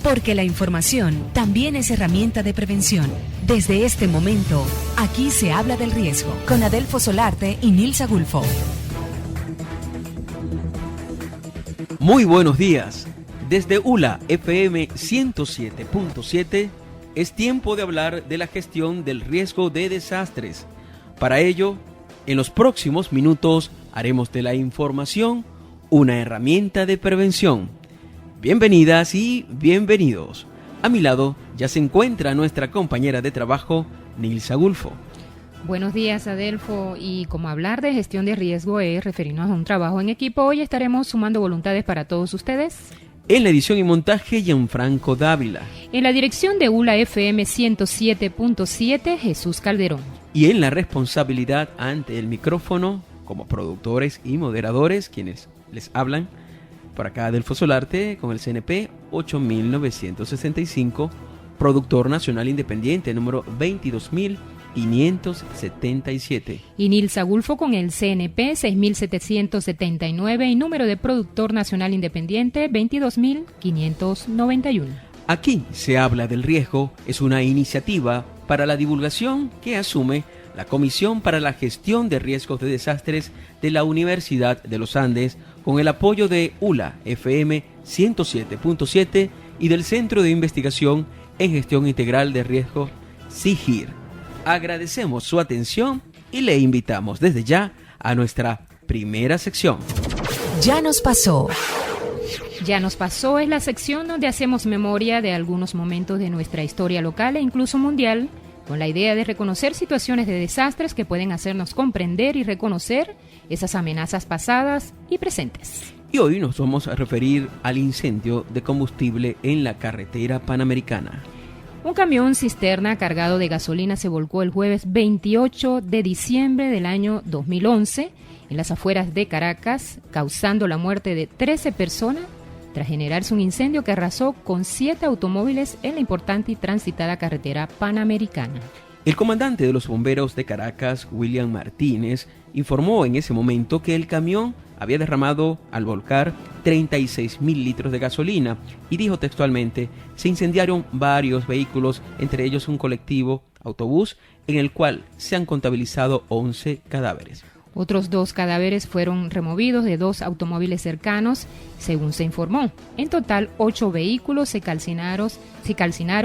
Porque la información también es herramienta de prevención. Desde este momento, aquí se habla del riesgo. Con Adelfo Solarte y Nilsa Gulfo. Muy buenos días. Desde ULA FM 107.7 es tiempo de hablar de la gestión del riesgo de desastres. Para ello, en los próximos minutos haremos de la información una herramienta de prevención. Bienvenidas y bienvenidos. A mi lado ya se encuentra nuestra compañera de trabajo, Nilsa Gulfo. Buenos días, Adelfo. Y como hablar de gestión de riesgo es referirnos a un trabajo en equipo, hoy estaremos sumando voluntades para todos ustedes. En la edición y montaje, Gianfranco Dávila. En la dirección de ULA FM 107.7, Jesús Calderón. Y en la responsabilidad ante el micrófono, como productores y moderadores, quienes les hablan, por acá Adelfo Solarte, con el CNP 8965, productor nacional independiente, número 22577. Y Nilsa Gulfo con el CNP 6779 y número de productor nacional independiente 22591. Aquí se habla del riesgo, es una iniciativa para la divulgación que asume la Comisión para la Gestión de Riesgos de Desastres de la Universidad de los Andes, con el apoyo de ULA FM 107.7 y del Centro de Investigación en Gestión Integral de Riesgos, CIGIR. Agradecemos su atención y le invitamos desde ya a nuestra primera sección. Ya nos pasó. Ya nos pasó es la sección donde hacemos memoria de algunos momentos de nuestra historia local e incluso mundial, con la idea de reconocer situaciones de desastres que pueden hacernos comprender y reconocer esas amenazas pasadas y presentes. Y hoy nos vamos a referir al incendio de combustible en la carretera panamericana. Un camión cisterna cargado de gasolina se volcó el jueves 28 de diciembre del año 2011 en las afueras de Caracas, causando la muerte de 13 personas tras generarse un incendio que arrasó con 7 automóviles en la importante y transitada carretera panamericana. El comandante de los bomberos de Caracas, William Martínez, informó en ese momento que el camión había derramado al volcar 36.000 litros de gasolina y dijo textualmente: se incendiaron varios vehículos, entre ellos un colectivo, autobús, en el cual se han contabilizado 11 cadáveres. Otros 2 cadáveres fueron removidos de 2 automóviles cercanos, según se informó. En total, 8 vehículos se calcinaron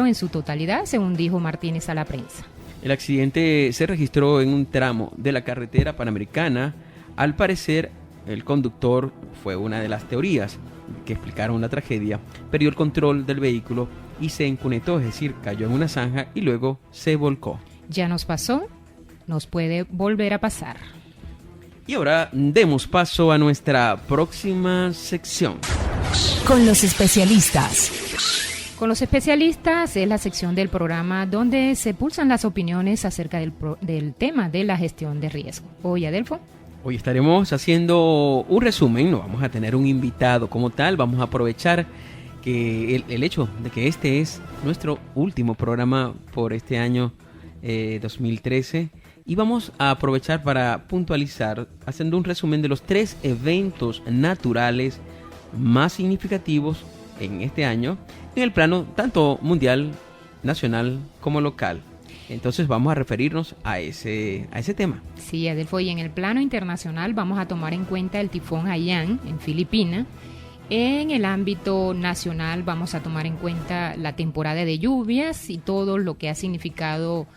en su totalidad, según dijo Martínez a la prensa. El accidente se registró en un tramo de la carretera panamericana. Al parecer, el conductor, fue una de las teorías que explicaron la tragedia, perdió el control del vehículo y se encunetó, es decir, cayó en una zanja y luego se volcó. Ya nos pasó, nos puede volver a pasar. Y ahora demos paso a nuestra próxima sección. Con los especialistas. Con los especialistas es la sección del programa donde se pulsan las opiniones acerca del tema de la gestión de riesgo. Hoy, Adelfo. Hoy estaremos haciendo un resumen, no vamos a tener un invitado como tal, vamos a aprovechar que el hecho de que este es nuestro último programa por este año 2013. Y vamos a aprovechar para puntualizar, haciendo un resumen de los 3 eventos naturales más significativos en este año, en el plano tanto mundial, nacional como local. Entonces vamos a referirnos a ese tema. Sí, Adelfo, y en el plano internacional vamos a tomar en cuenta el tifón Haiyan en Filipinas. En el ámbito nacional vamos a tomar en cuenta la temporada de lluvias y todo lo que ha significado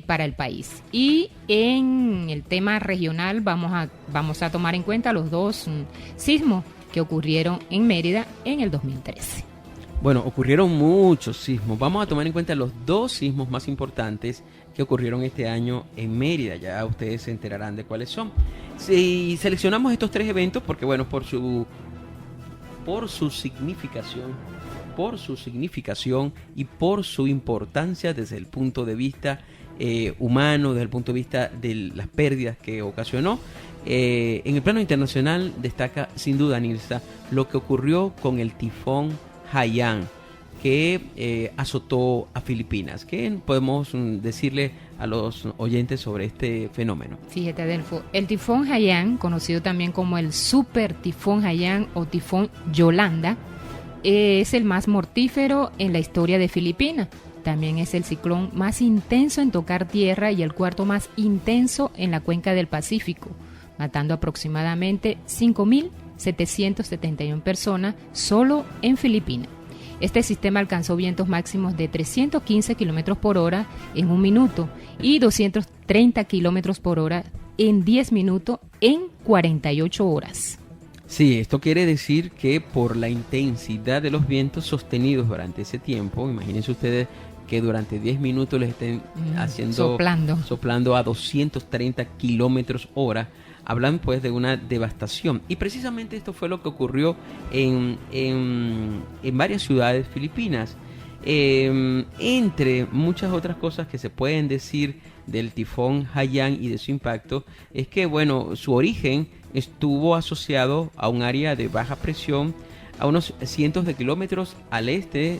para el país. Y en el tema regional vamos a tomar en cuenta los 2 sismos que ocurrieron en Mérida en el 2013. Bueno, ocurrieron muchos sismos. Vamos a tomar en cuenta los 2 sismos más importantes que ocurrieron este año en Mérida. Ya ustedes se enterarán de cuáles son. Si seleccionamos estos 3 eventos porque, bueno, por su significación y por su importancia desde el punto de vista humano, desde el punto de vista de las pérdidas que ocasionó. En el plano internacional destaca sin duda, Nilsa, lo que ocurrió con el tifón Haiyan, que azotó a Filipinas. ¿Qué podemos decirle a los oyentes sobre este fenómeno? Fíjate, Adelfo, el tifón Haiyan, conocido también como el super tifón Haiyan o tifón Yolanda, es el más mortífero en la historia de Filipinas. También es el ciclón más intenso en tocar tierra y el cuarto más intenso en la cuenca del Pacífico, matando aproximadamente 5.771 personas solo en Filipinas. Este sistema alcanzó vientos máximos de 315 kilómetros por hora en 1 minuto y 230 kilómetros por hora en 10 minutos en 48 horas. Sí, esto quiere decir que por la intensidad de los vientos sostenidos durante ese tiempo, imagínense ustedes que durante 10 minutos les estén soplando a 230 kilómetros hora, hablan pues de una devastación. Y precisamente esto fue lo que ocurrió en varias ciudades filipinas. Entre muchas otras cosas que se pueden decir del tifón Haiyan y de su impacto, es que bueno, su origen estuvo asociado a un área de baja presión a unos cientos de kilómetros al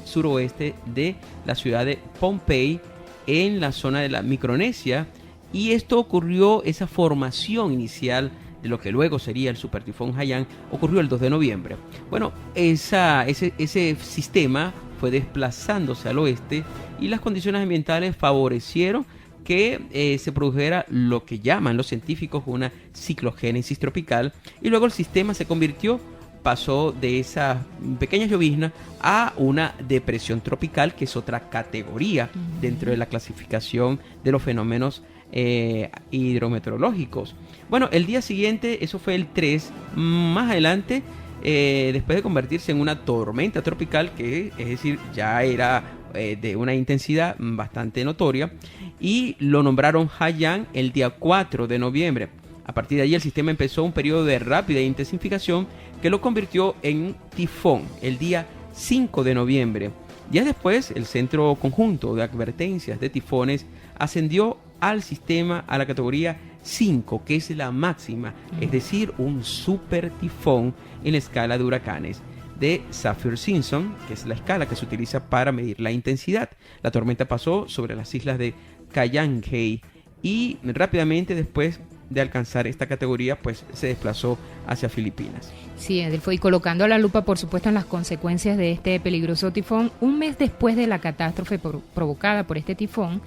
suroeste de la ciudad de Pohnpei, en la zona de la Micronesia, y esto ocurrió, esa formación inicial de lo que luego sería el supertifón Haiyan, ocurrió el 2 de noviembre. Bueno, ese sistema fue desplazándose al oeste y las condiciones ambientales favorecieron que se produjera lo que llaman los científicos una ciclogénesis tropical, y luego el sistema pasó de esa pequeña llovizna a una depresión tropical, que es otra categoría dentro de la clasificación de los fenómenos hidrometeorológicos. Bueno, el día siguiente, eso fue el 3, más adelante, después de convertirse en una tormenta tropical, que es decir, ya era de una intensidad bastante notoria, y lo nombraron Haiyan el día 4 de noviembre. A partir de allí el sistema empezó un periodo de rápida intensificación que lo convirtió en tifón el día 5 de noviembre. Días después, el Centro Conjunto de Advertencias de Tifones ascendió al sistema a la categoría 5, que es la máxima, es decir, un super tifón en la escala de huracanes de Saffir-Simpson, que es la escala que se utiliza para medir la intensidad. La tormenta pasó sobre las islas de Kayanghei y rápidamente después de alcanzar esta categoría, pues se desplazó hacia Filipinas. Sí, Adelfo, y colocando la lupa, por supuesto, en las consecuencias de este peligroso tifón, un mes después de la catástrofe provocada por este tifón,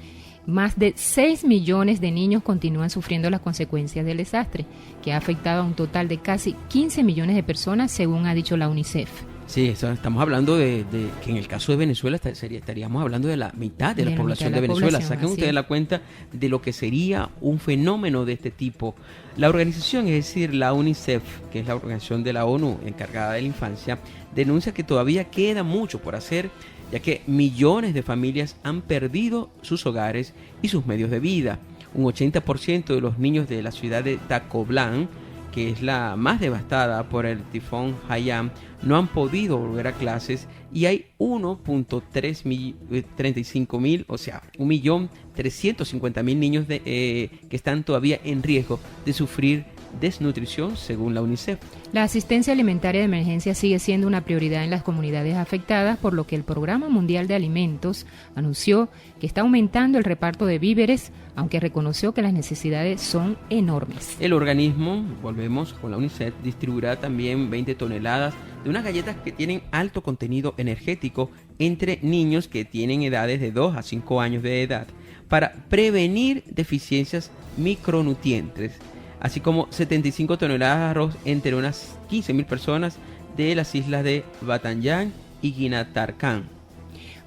más de 6 millones de niños continúan sufriendo las consecuencias del desastre, que ha afectado a un total de casi 15 millones de personas, según ha dicho la UNICEF. Sí, estamos hablando de que en el caso de Venezuela estaríamos hablando de la mitad de la población de Venezuela. Saquen ustedes la cuenta de lo que sería un fenómeno de este tipo. La organización, es decir, la UNICEF, que es la organización de la ONU encargada de la infancia, denuncia que todavía queda mucho por hacer, ya que millones de familias han perdido sus hogares y sus medios de vida. Un 80% de los niños de la ciudad de Tacloban, que es la más devastada por el tifón Haiyan, no han podido volver a clases, y hay 1.35 o sea, 1.350.000 niños que están todavía en riesgo de sufrir desnutrición, según la UNICEF. La asistencia alimentaria de emergencia sigue siendo una prioridad en las comunidades afectadas, por lo que el Programa Mundial de Alimentos anunció que está aumentando el reparto de víveres, aunque reconoció que las necesidades son enormes. El organismo, volvemos con la UNICEF, distribuirá también 20 toneladas de unas galletas que tienen alto contenido energético entre niños que tienen edades de 2 a 5 años de edad, para prevenir deficiencias micronutrientes, así como 75 toneladas de arroz entre unas 15.000 personas de las islas de Battambang y Guinatarcán.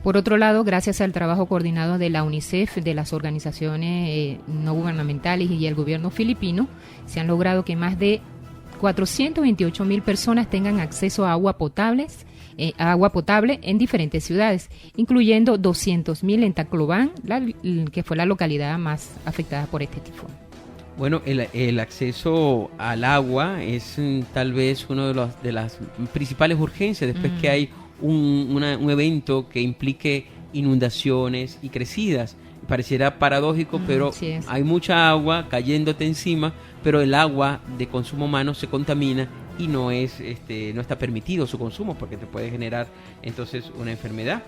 Por otro lado, gracias al trabajo coordinado de la UNICEF, de las organizaciones no gubernamentales y el gobierno filipino, se han logrado que más de 428.000 personas tengan acceso a agua potable en diferentes ciudades, incluyendo 200.000 en Tacloban, que fue la localidad más afectada por este tifón. Bueno, el acceso al agua es tal vez una de las principales urgencias después que hay un evento que implique inundaciones y crecidas. Pareciera paradójico, pero hay mucha agua cayéndote encima, pero el agua de consumo humano se contamina y no está permitido su consumo, porque te puede generar entonces una enfermedad.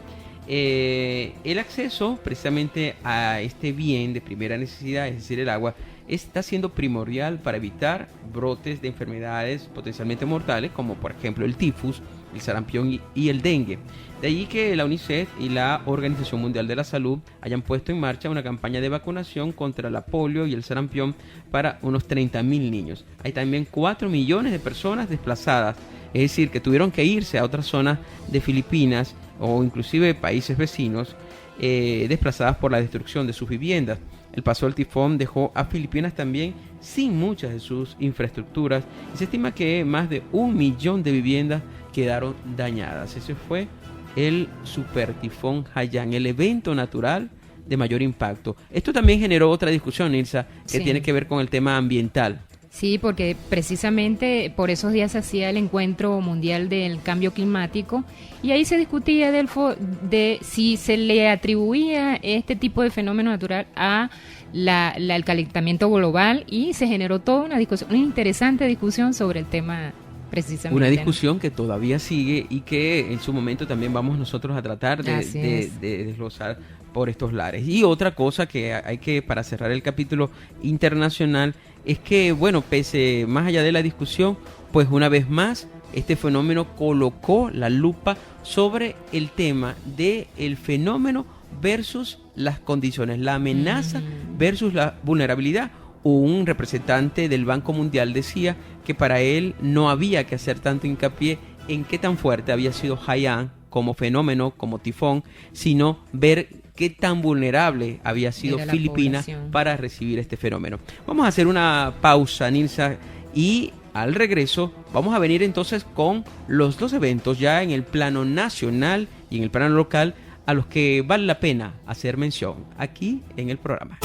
El acceso precisamente a este bien de primera necesidad, es decir, el agua, está siendo primordial para evitar brotes de enfermedades potencialmente mortales, como por ejemplo el tifus el sarampión y el dengue. De allí que la UNICEF y la Organización Mundial de la Salud hayan puesto en marcha una campaña de vacunación contra la polio y el sarampión para unos 30.000 niños. Hay también 4 millones de personas desplazadas, es decir, que tuvieron que irse a otras zonas de Filipinas o inclusive países vecinos, desplazadas por la destrucción de sus viviendas. El paso del tifón dejó a Filipinas también sin muchas de sus infraestructuras y se estima que más de 1 millón de viviendas quedaron dañadas. Ese fue el super tifón Haiyan, el evento natural de mayor impacto. Esto también generó otra discusión, Nilsa, que tiene que ver con el tema ambiental. Sí, porque precisamente por esos días se hacía el encuentro mundial del cambio climático y ahí se discutía, Adelfo, de si se le atribuía este tipo de fenómeno natural a el calentamiento global y se generó toda una discusión, una interesante discusión sobre el tema precisamente. Una discusión que todavía sigue y que en su momento también vamos nosotros a tratar de desglosar por estos lares. Y otra cosa que hay que, para cerrar el capítulo internacional, es que, bueno, pese más allá de la discusión, pues una vez más, este fenómeno colocó la lupa sobre el tema del fenómeno versus las condiciones, la amenaza versus la vulnerabilidad. Un representante del Banco Mundial decía que para él no había que hacer tanto hincapié en qué tan fuerte había sido Haiyan como fenómeno, como tifón, sino ver qué tan vulnerable había sido Filipinas para recibir este fenómeno. Vamos a hacer una pausa, Nilsa, y al regreso vamos a venir entonces con los dos eventos ya en el plano nacional y en el plano local a los que vale la pena hacer mención aquí en el programa.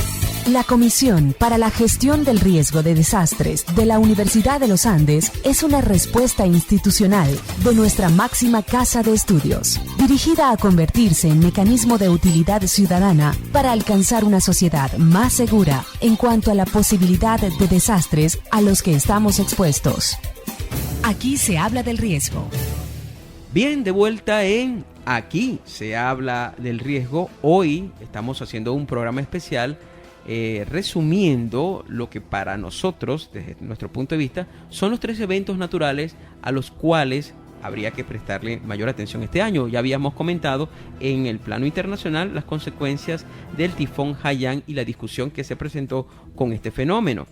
La Comisión para la Gestión del Riesgo de Desastres de la Universidad de los Andes es una respuesta institucional de nuestra máxima casa de estudios, dirigida a convertirse en mecanismo de utilidad ciudadana para alcanzar una sociedad más segura en cuanto a la posibilidad de desastres a los que estamos expuestos. Aquí se habla del riesgo. Bien, de vuelta en Aquí se habla del riesgo. Hoy estamos haciendo un programa especial resumiendo lo que para nosotros, desde nuestro punto de vista, son los 3 eventos naturales a los cuales habría que prestarle mayor atención este año. Ya habíamos comentado en el plano internacional las consecuencias del tifón Haiyan y la discusión que se presentó con este fenómeno.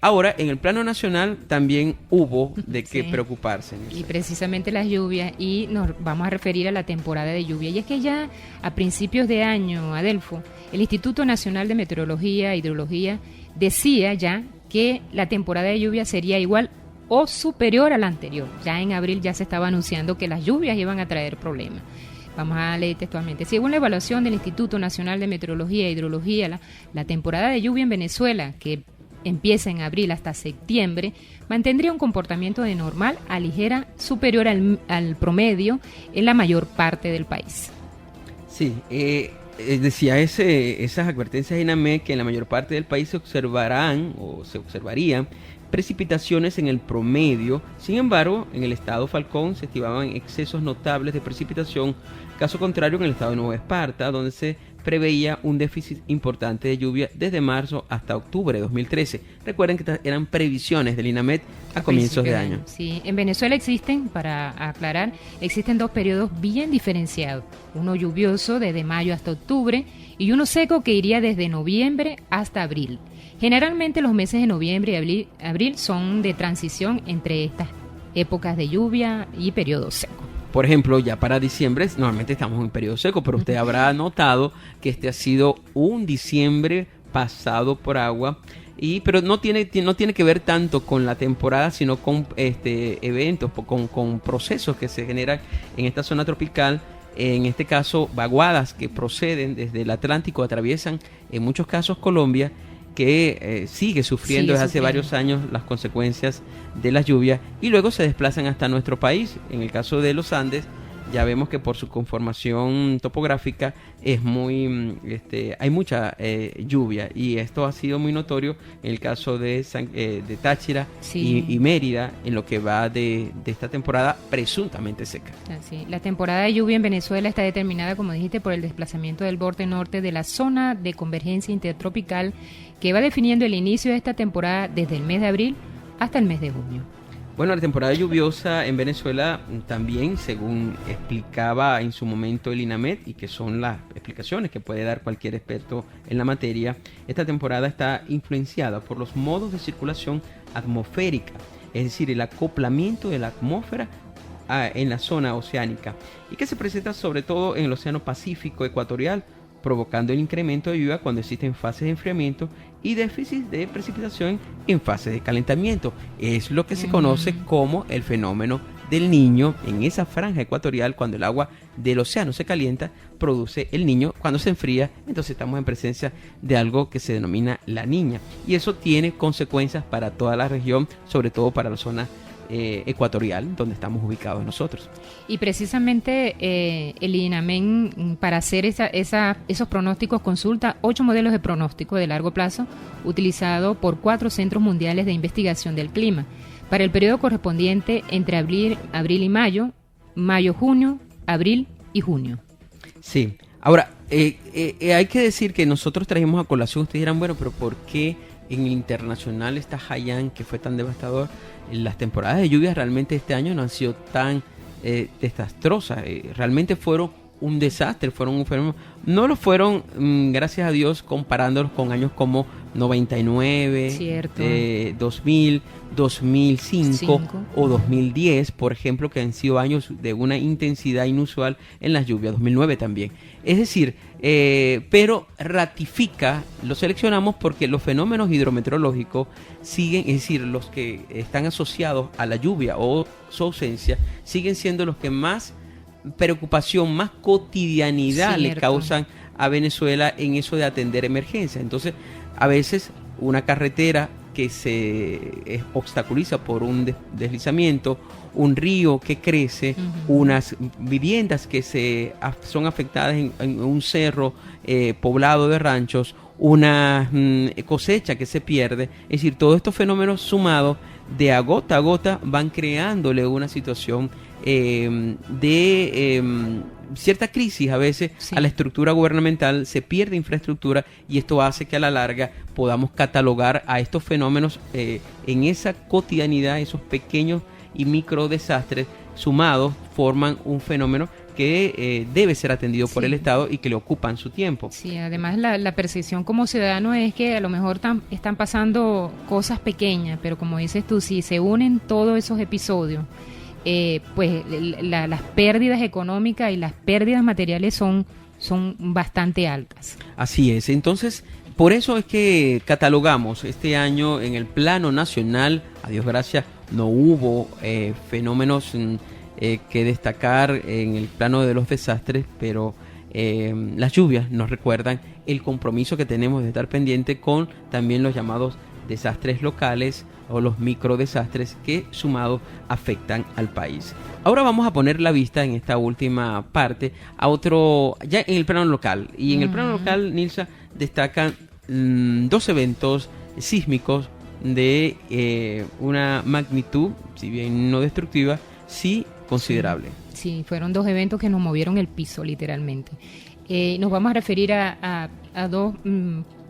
Ahora, en el plano nacional también hubo de qué preocuparse. Y precisamente las lluvias, y nos vamos a referir a la temporada de lluvia. Y es que ya a principios de año, Adelfo, el Instituto Nacional de Meteorología e Hidrología decía ya que la temporada de lluvia sería igual o superior a la anterior. Ya en abril ya se estaba anunciando que las lluvias iban a traer problemas. Vamos a leer textualmente. Según la evaluación del Instituto Nacional de Meteorología e Hidrología, la temporada de lluvia en Venezuela, que empieza en abril hasta septiembre, mantendría un comportamiento de normal a ligera superior al promedio en la mayor parte del país. Sí, decía esas advertencias de INAMED que en la mayor parte del país se observarían precipitaciones en el promedio. Sin embargo, en el estado Falcón se estimaban excesos notables de precipitación, caso contrario en el estado de Nueva Esparta, donde se preveía un déficit importante de lluvia desde marzo hasta octubre de 2013. Recuerden que eran previsiones del INAMED a comienzos de año. Sí, en Venezuela para aclarar, existen 2 periodos bien diferenciados. Uno lluvioso desde mayo hasta octubre y uno seco que iría desde noviembre hasta abril. Generalmente los meses de noviembre y abril son de transición entre estas épocas de lluvia y periodo seco. Por ejemplo, ya para diciembre, normalmente estamos en periodo seco, pero usted habrá notado que este ha sido un diciembre pasado por agua, pero no tiene que ver tanto con la temporada, sino con eventos, con procesos que se generan en esta zona tropical. En este caso, vaguadas que proceden desde el Atlántico, atraviesan en muchos casos Colombia, que sigue sufriendo desde hace varios años las consecuencias de las lluvias y luego se desplazan hasta nuestro país. En el caso de los Andes, ya vemos que por su conformación topográfica es hay mucha lluvia, y esto ha sido muy notorio en el caso de Táchira y Mérida, en lo que va de esta temporada presuntamente seca. Sí. La temporada de lluvia en Venezuela está determinada, como dijiste, por el desplazamiento del borde norte de la zona de convergencia intertropical, que va definiendo el inicio de esta temporada desde el mes de abril hasta el mes de junio. Bueno, la temporada lluviosa en Venezuela también, según explicaba en su momento el INAMED, y que son las explicaciones que puede dar cualquier experto en la materia, esta temporada está influenciada por los modos de circulación atmosférica, es decir, el acoplamiento de la atmósfera en la zona oceánica, y que se presenta sobre todo en el Océano Pacífico ecuatorial, provocando el incremento de lluvia cuando existen fases de enfriamiento y déficit de precipitación en fases de calentamiento. Es lo que se conoce como el fenómeno del Niño. En esa franja ecuatorial, cuando el agua del océano se calienta, produce el Niño. Cuando se enfría, entonces estamos en presencia de algo que se denomina la Niña, y eso tiene consecuencias para toda la región, sobre todo para la zona ecuatorial, donde estamos ubicados nosotros. Y precisamente el INAMEN, para hacer esos pronósticos, consulta 8 modelos de pronóstico de largo plazo utilizados por 4 centros mundiales de investigación del clima para el periodo correspondiente entre abril y mayo, junio, abril y junio. Sí. Ahora, hay que decir que nosotros trajimos a colación, ustedes dirán, bueno, pero ¿por qué en el internacional está Haiyan, que fue tan devastador? Las temporadas de lluvias realmente este año no han sido tan desastrosas, realmente fueron un desastre, fueron un fenómeno. No lo fueron, gracias a Dios, comparándolos con años como 99, 2000, 2005 o 2010, por ejemplo, que han sido años de una intensidad inusual en las lluvias, 2009 también. Es decir, pero ratifica, lo seleccionamos porque los fenómenos hidrometeorológicos siguen, es decir, los que están asociados a la lluvia o su ausencia, siguen siendo los que más preocupación, más cotidianidad le causan a Venezuela en eso de atender emergencias. Entonces, a veces una carretera que se obstaculiza por un deslizamiento, un río que crece, unas viviendas que son afectadas en un cerro poblado de ranchos, una cosecha que se pierde. Es decir, todos estos fenómenos sumados de a gota van creándole una situación de cierta crisis a veces a la estructura gubernamental, se pierde infraestructura, y esto hace que a la larga podamos catalogar a estos fenómenos en esa cotidianidad, esos pequeños y micro desastres sumados forman un fenómeno que debe ser atendido por el Estado y que le ocupan su tiempo. Sí, además la percepción como ciudadano es que a lo mejor están pasando cosas pequeñas, pero como dices tú, si se unen todos esos episodios, pues las pérdidas económicas y las pérdidas materiales son bastante altas. Así es, entonces por eso es que catalogamos este año en el plano nacional, a Dios gracias, no hubo fenómenos que destacar en el plano de los desastres, pero las lluvias nos recuerdan el compromiso que tenemos de estar pendiente con también los llamados desastres locales o los microdesastres que sumados afectan al país. Ahora vamos a poner la vista en esta última parte a otro, ya en el plano local. Y en el plano local, Nilsa, destacan 2 eventos sísmicos de una magnitud, si bien no destructiva, sí considerable. Sí, fueron 2 eventos que nos movieron el piso, literalmente. Nos vamos a referir a 2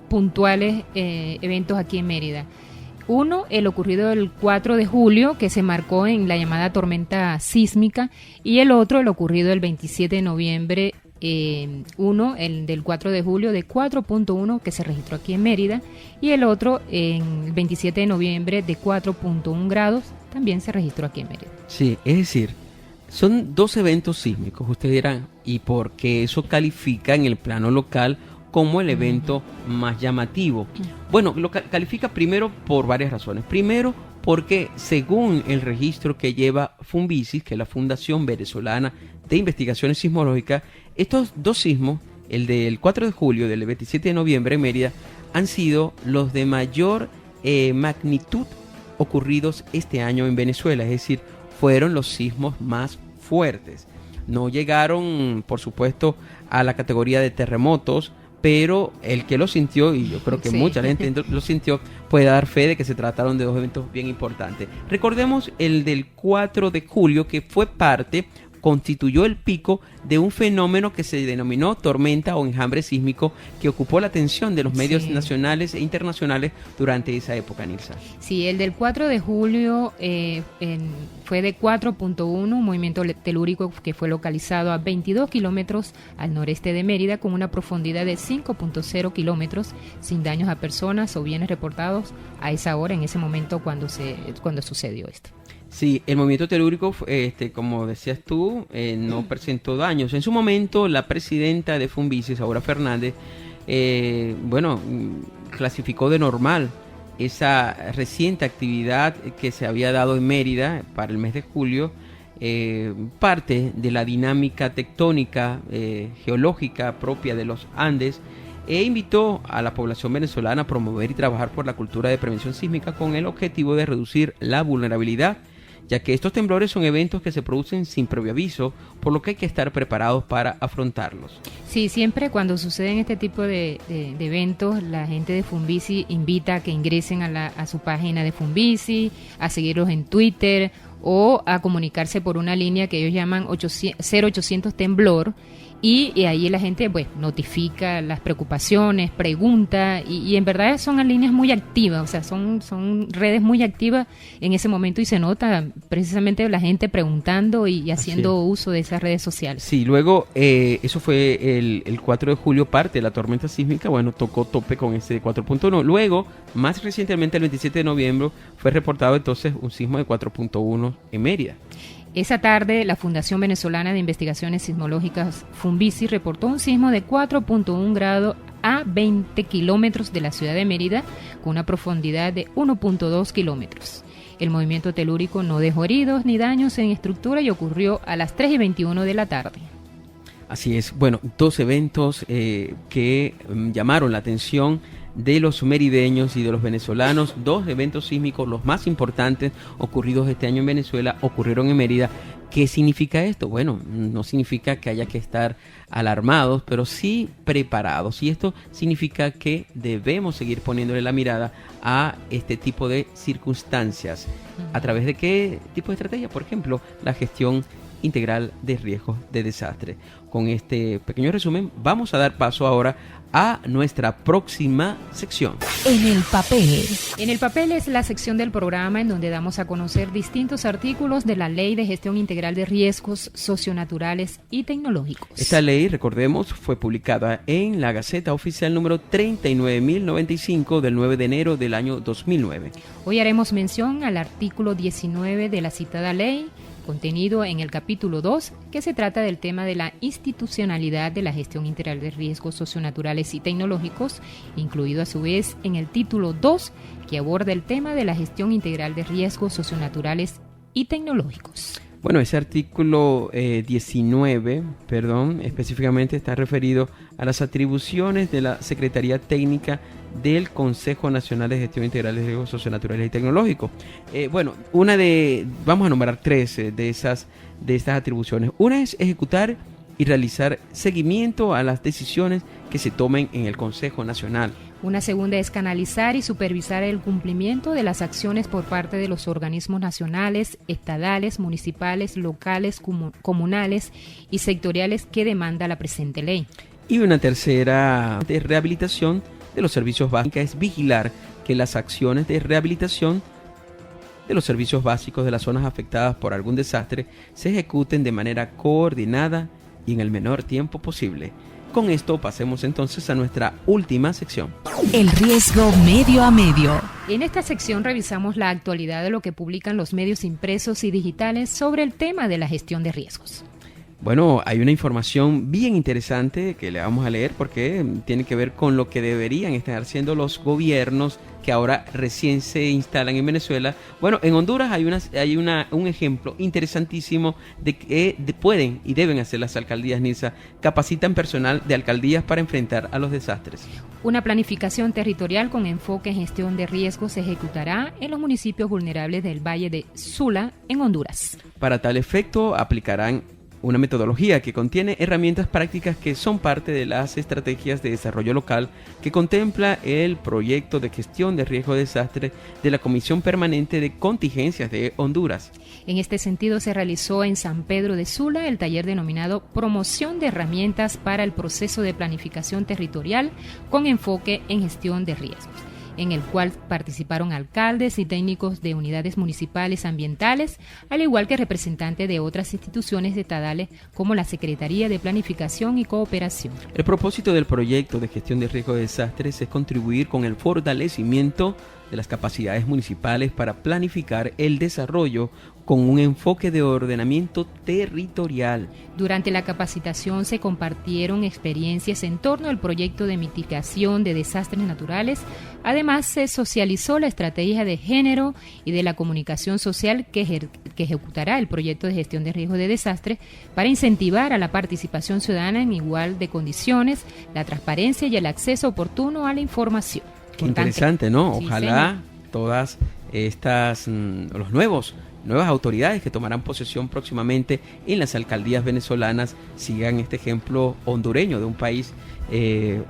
puntuales eventos aquí en Mérida. Uno, el ocurrido el 4 de julio, que se marcó en la llamada tormenta sísmica, y el otro, el ocurrido el 27 de noviembre, el del 4 de julio de 4.1, que se registró aquí en Mérida, y el otro, el 27 de noviembre, de 4.1 grados, también se registró aquí en Mérida. Sí, es decir, son 2 eventos sísmicos, ustedes dirán, ¿y por qué eso califica en el plano local como el evento más llamativo? Bueno, lo califica primero por varias razones. Primero, porque según el registro que lleva Funvisis, que es la Fundación Venezolana de Investigaciones Sismológicas, estos 2 sismos, el del 4 de julio y el del 27 de noviembre en Mérida, han sido los de mayor magnitud ocurridos este año en Venezuela, es decir, fueron los sismos más fuertes. No llegaron, por supuesto, a la categoría de terremotos, pero el que lo sintió, y yo creo que mucha gente lo sintió, puede dar fe de que se trataron de 2 eventos bien importantes. Recordemos el del 4 de julio, que fue parte constituyó el pico de un fenómeno que se denominó tormenta o enjambre sísmico, que ocupó la atención de los medios nacionales e internacionales durante esa época, Nilsa. Sí, el del 4 de julio fue de 4.1, un movimiento telúrico que fue localizado a 22 kilómetros al noreste de Mérida, con una profundidad de 5.0 kilómetros, sin daños a personas o bienes reportados a esa hora, en ese momento cuando sucedió esto. Sí, el movimiento telúrico, como decías tú, no presentó daños. En su momento, la presidenta de Funvici, Saura Fernández, clasificó de normal esa reciente actividad que se había dado en Mérida para el mes de julio, parte de la dinámica tectónica geológica propia de los Andes, e invitó a la población venezolana a promover y trabajar por la cultura de prevención sísmica con el objetivo de reducir la vulnerabilidad, ya que estos temblores son eventos que se producen sin previo aviso, por lo que hay que estar preparados para afrontarlos. Sí, siempre cuando suceden este tipo de eventos, la gente de Funvici invita a que ingresen a su página de Funvici, a seguirlos en Twitter o a comunicarse por una línea que ellos llaman 0800 temblor, y ahí la gente pues notifica las preocupaciones, pregunta, y en verdad son líneas muy activas, o sea, son redes muy activas en ese momento, y se nota precisamente la gente preguntando y haciendo uso de esas redes sociales. Sí, luego eso fue el 4 de julio, parte de la tormenta sísmica, tocó tope con ese 4.1. Luego, más recientemente, el 27 de noviembre, fue reportado entonces un sismo de 4.1 en Mérida. Esa tarde, la Fundación Venezolana de Investigaciones Sismológicas, Funvici, reportó un sismo de 4.1 grados a 20 kilómetros de la ciudad de Mérida, con una profundidad de 1.2 kilómetros. El movimiento telúrico no dejó heridos ni daños en estructura y ocurrió a las 3:21 de la tarde. Así es. Dos eventos que llamaron la atención de los merideños y de los venezolanos. Dos eventos sísmicos, los más importantes ocurridos este año en Venezuela, ocurrieron en Mérida. ¿Qué significa esto? No significa que haya que estar alarmados, pero sí preparados. Y esto significa que debemos seguir poniéndole la mirada a este tipo de circunstancias. ¿A través de qué tipo de estrategia? Por ejemplo, la gestión integral de riesgos de desastre. Con este pequeño resumen, vamos a dar paso ahora a nuestra próxima sección. En el papel. En el papel es la sección del programa en donde damos a conocer distintos artículos de la Ley de Gestión Integral de Riesgos Socionaturales y Tecnológicos. Esta ley, recordemos, fue publicada en la Gaceta Oficial número 39.095 del 9 de enero del año 2009. Hoy haremos mención al artículo 19 de la citada ley, contenido en el capítulo 2, que se trata del tema de la institucionalidad de la gestión integral de riesgos socionaturales y tecnológicos, incluido a su vez en el título 2, que aborda el tema de la gestión integral de riesgos socionaturales y tecnológicos. Ese artículo 19, específicamente está referido a las atribuciones de la Secretaría Técnica del Consejo Nacional de Gestión Integral de Riesgos Socionaturales y Tecnológicos. Vamos a nombrar tres de estas atribuciones. Una es ejecutar y realizar seguimiento a las decisiones que se tomen en el Consejo Nacional. Una segunda es canalizar y supervisar el cumplimiento de las acciones por parte de los organismos nacionales, estadales, municipales, locales, comunales y sectoriales que demanda la presente ley. Y una tercera de rehabilitación de los servicios básicos es vigilar que las acciones de rehabilitación de los servicios básicos de las zonas afectadas por algún desastre se ejecuten de manera coordinada y en el menor tiempo posible. Con esto pasemos entonces a nuestra última sección. El riesgo medio a medio. En esta sección revisamos la actualidad de lo que publican los medios impresos y digitales sobre el tema de la gestión de riesgos. Hay una información bien interesante que le vamos a leer porque tiene que ver con lo que deberían estar haciendo los gobiernos que ahora recién se instalan en Venezuela. En Honduras hay un ejemplo interesantísimo de que pueden y deben hacer las alcaldías, Nilsa. Capacitan personal de alcaldías para enfrentar a los desastres. Una planificación territorial con enfoque en gestión de riesgos se ejecutará en los municipios vulnerables del Valle de Sula, en Honduras. Para tal efecto, aplicarán una metodología que contiene herramientas prácticas que son parte de las estrategias de desarrollo local que contempla el proyecto de gestión de riesgo de desastre de la Comisión Permanente de Contingencias de Honduras. En este sentido, se realizó en San Pedro de Sula el taller denominado Promoción de herramientas para el proceso de planificación territorial con enfoque en gestión de riesgos, en el cual participaron alcaldes y técnicos de unidades municipales ambientales, al igual que representantes de otras instituciones estatales como la Secretaría de Planificación y Cooperación. El propósito del proyecto de gestión de riesgo de desastres es contribuir con el fortalecimiento de las capacidades municipales para planificar el desarrollo con un enfoque de ordenamiento territorial. Durante la capacitación se compartieron experiencias en torno al proyecto de mitigación de desastres naturales. Además, se socializó la estrategia de género y de la comunicación social que ejecutará el proyecto de gestión de riesgo de desastres para incentivar a la participación ciudadana en igual de condiciones, la transparencia y el acceso oportuno a la información. Qué interesante, ¿no? Sí, ojalá señor. Todas estas, los nuevas autoridades que tomarán posesión próximamente en las alcaldías venezolanas sigan este ejemplo hondureño de un país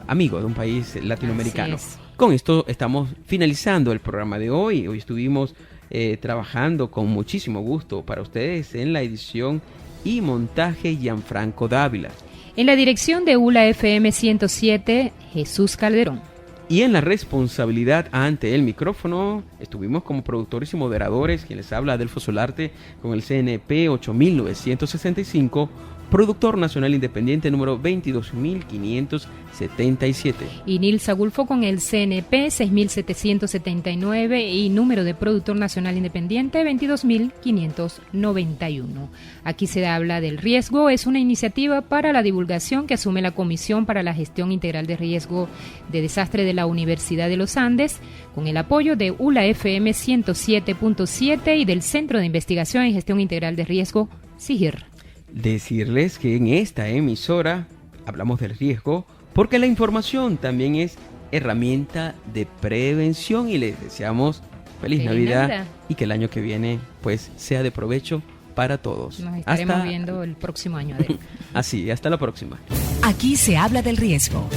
amigo, de un país latinoamericano. Con esto estamos finalizando el programa de hoy. Hoy estuvimos trabajando con muchísimo gusto para ustedes en la edición y montaje Gianfranco Dávila. En la dirección de ULA FM 107, Jesús Calderón. Y en la responsabilidad ante el micrófono estuvimos como productores y moderadores, quien les habla Adelfo Solarte, con el CNP 8965, productor nacional independiente número 22577. Y Nilsa Gulfo con el CNP 6779 y número de productor nacional independiente 22591. Aquí se habla del riesgo, es una iniciativa para la divulgación que asume la Comisión para la Gestión Integral de Riesgo de Desastre de la Universidad de los Andes, con el apoyo de ULA FM 107.7 y del Centro de Investigación y Gestión Integral de Riesgo, CIGIR. Decirles que en esta emisora hablamos del riesgo porque la información también es herramienta de prevención y les deseamos feliz Navidad y que el año que viene pues sea de provecho para todos. Nos estaremos viendo el próximo año. Así, hasta la próxima. Aquí se habla del riesgo.